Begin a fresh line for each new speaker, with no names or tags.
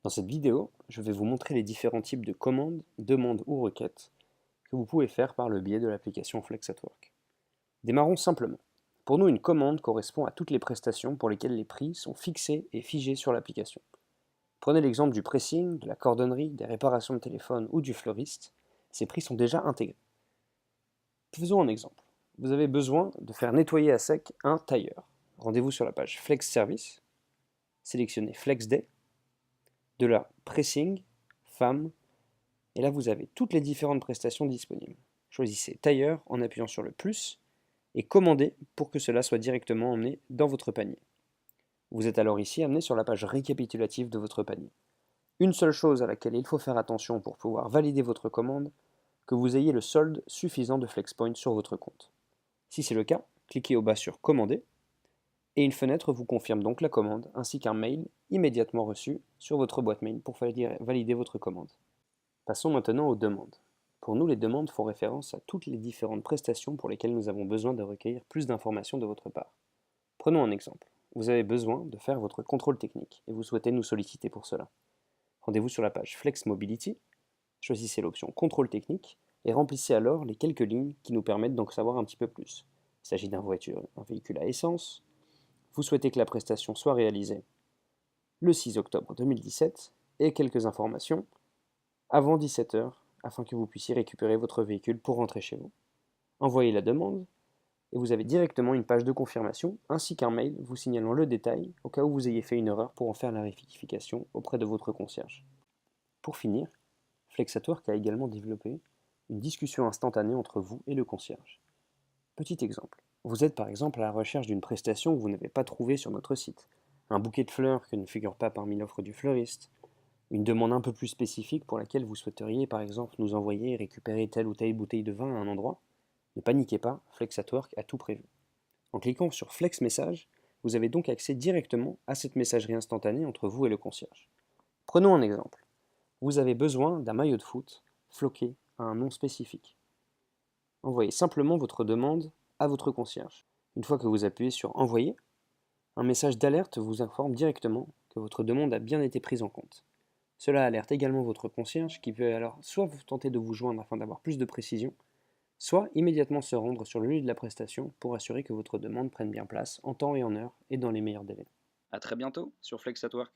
Dans cette vidéo, je vais vous montrer les différents types de commandes, demandes ou requêtes que vous pouvez faire par le biais de l'application Flex at Work. Démarrons simplement. Pour nous, une commande correspond à toutes les prestations pour lesquelles les prix sont fixés et figés sur l'application. Prenez l'exemple du pressing, de la cordonnerie, des réparations de téléphone ou du fleuriste. Ces prix sont déjà intégrés. Faisons un exemple. Vous avez besoin de faire nettoyer à sec un tailleur. Rendez-vous sur la page Flex Service, sélectionnez Flex Day, de là pressing, femme, et là vous avez toutes les différentes prestations disponibles. Choisissez tailleur en appuyant sur le plus et commandez pour que cela soit directement emmené dans votre panier. Vous êtes alors ici amené sur la page récapitulative de votre panier. Une seule chose à laquelle il faut faire attention pour pouvoir valider votre commande, que vous ayez le solde suffisant de FlexPoint sur votre compte. Si c'est le cas, cliquez au bas sur Commander et une fenêtre vous confirme donc la commande ainsi qu'un mail immédiatement reçu sur votre boîte mail pour valider votre commande. Passons maintenant aux demandes. Pour nous, les demandes font référence à toutes les différentes prestations pour lesquelles nous avons besoin de recueillir plus d'informations de votre part. Prenons un exemple. Vous avez besoin de faire votre contrôle technique et vous souhaitez nous solliciter pour cela. Rendez-vous sur la page Flex Mobility, choisissez l'option Contrôle technique et remplissez alors les quelques lignes qui nous permettent d'en savoir un petit peu plus. Il s'agit d'un véhicule à essence. Vous souhaitez que la prestation soit réalisée le 6 octobre 2017 et quelques informations avant 17 h afin que vous puissiez récupérer votre véhicule pour rentrer chez vous. Envoyez la demande et vous avez directement une page de confirmation ainsi qu'un mail vous signalant le détail au cas où vous ayez fait une erreur pour en faire la rectification auprès de votre concierge. Pour finir, Flex at Work a également développé une discussion instantanée entre vous et le concierge. Petit exemple, vous êtes par exemple à la recherche d'une prestation que vous n'avez pas trouvée sur notre site, un bouquet de fleurs qui ne figure pas parmi l'offre du fleuriste, une demande un peu plus spécifique pour laquelle vous souhaiteriez par exemple nous envoyer et récupérer telle ou telle bouteille de vin à un endroit, ne paniquez pas, Flex at Work a tout prévu. En cliquant sur Flex Message, vous avez donc accès directement à cette messagerie instantanée entre vous et le concierge. Prenons un exemple. Vous avez besoin d'un maillot de foot floqué à un nom spécifique. Envoyez simplement votre demande à votre concierge. Une fois que vous appuyez sur Envoyer, un message d'alerte vous informe directement que votre demande a bien été prise en compte. Cela alerte également votre concierge qui peut alors soit vous tenter de vous joindre afin d'avoir plus de précision, soit immédiatement se rendre sur le lieu de la prestation pour assurer que votre demande prenne bien place en temps et en heure et dans les meilleurs délais.
À très bientôt sur Flex at Work.